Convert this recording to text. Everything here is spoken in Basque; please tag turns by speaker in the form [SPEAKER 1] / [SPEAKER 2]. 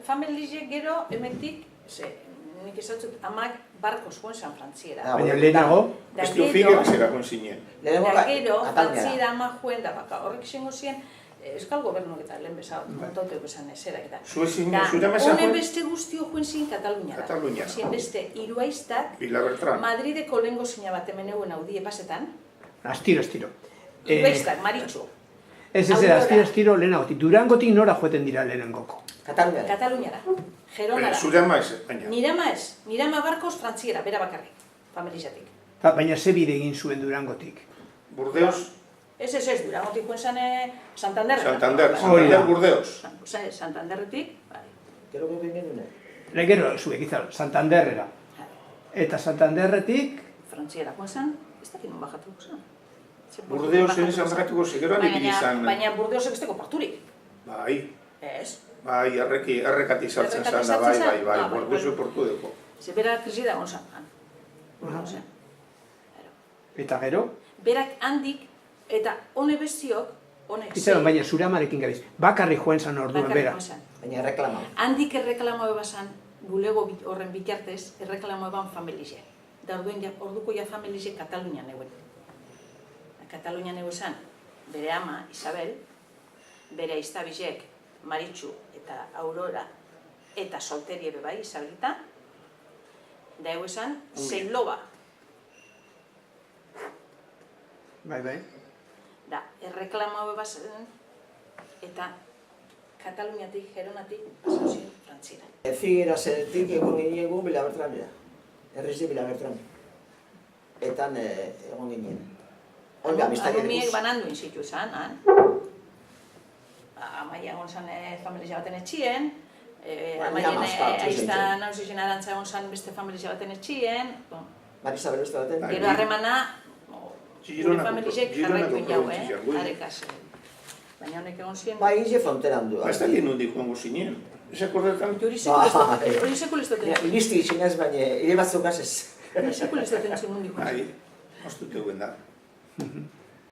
[SPEAKER 1] familiek gero, emetik, nik esatzut, amak barko zuen San Frantziera.
[SPEAKER 2] Baina lehenago?
[SPEAKER 3] Bestio Figueresera joan zinen.
[SPEAKER 1] Da gero, Frantziera ama joen da baka. Horrek izango ziren, Euskal Gobernuak eta lehen bezala, montauteko esan ezerak eta.
[SPEAKER 3] Zure amazan
[SPEAKER 1] Honen beste guztio joen zin Kataluniara.
[SPEAKER 3] Kataluniara.
[SPEAKER 1] Zien beste hiruaiztak, Madrideko lehengo zina bat hemen euen haudie pasetan.
[SPEAKER 2] Astiro.
[SPEAKER 1] Hiruaiztak, Maritxu.
[SPEAKER 2] Ez, astiro lehenagotik. Durangotik nora joeten dira lehenengoko?
[SPEAKER 1] Kataluniara. Geronara.
[SPEAKER 3] Zure ama ez, baina.
[SPEAKER 1] Nire ama barkoz Frantziera, bera bakarrik, familizatik.
[SPEAKER 2] Baina ze bide egin zuen Durangotik?
[SPEAKER 3] Burdeos?
[SPEAKER 1] Ez, Durangotik joen zan Santander.
[SPEAKER 3] Santander, Burdeos.
[SPEAKER 1] Santanderretik, bai.
[SPEAKER 4] Gero gehen genuen?
[SPEAKER 2] Gero, zuek izan, Santanderrera. Eta Santanderretik?
[SPEAKER 1] Frantziera joen zan, ez dakit non bajatu zan.
[SPEAKER 3] Burdeosen izan bajatuko zigeroan egin izan.
[SPEAKER 1] Baina Burdeosek ez teko porturik.
[SPEAKER 3] Bai.
[SPEAKER 1] Ez.
[SPEAKER 3] Bai, errekati sartzen zan da, bai, Burdeosu portu deko.
[SPEAKER 1] Zebera krisi da gonzan. Burdeosen.
[SPEAKER 2] Eta gero?
[SPEAKER 1] Berak handik, eta hone bestiok, honek
[SPEAKER 2] Itzaron, baina zure amarekin gabiz. Bakarri joen zan orduan bera.
[SPEAKER 4] Baina erreklama.
[SPEAKER 1] Handik erreklamo ebasan, bulego horren bitartez, erreklamo eban familize. Da orduko ja familize Katalunian euen. Katalunian euen zan, bere ama, Isabel, bere aiztabizek, Maritxu eta Aurora, eta solterie bebai, Isabelita, da euen zan, Zeiloba.
[SPEAKER 2] Bai.
[SPEAKER 1] Da, erreklamo ebasan, eta Kataluniatik, Geronatik, pasauzi Frantziera.
[SPEAKER 4] Figuerasetik egon ginen egun Bilabertranera. Errizi Bilabertran. Etan egon ginen.
[SPEAKER 1] Alumiek bananduen zitu zan, han. Amaia egon zan familia baten etxien, amaien aizta nauzizien arantza egon zan beste familia baten etxien.
[SPEAKER 4] Marisabel beste baten.
[SPEAKER 1] Gero harremana, gure familiek jarraituen jau, arekaz. Baina honek egon ziren...
[SPEAKER 4] Ba, egin ze fronteran du.
[SPEAKER 3] Ba, ez dakit nondik joango zinen. Ez akordetan?
[SPEAKER 1] Hori sekulistoten.
[SPEAKER 4] Ilisti izinez, baina ire batzuk azez.
[SPEAKER 1] Sekulistoten zuen nondik joan.
[SPEAKER 3] Bai, moztut eguen da.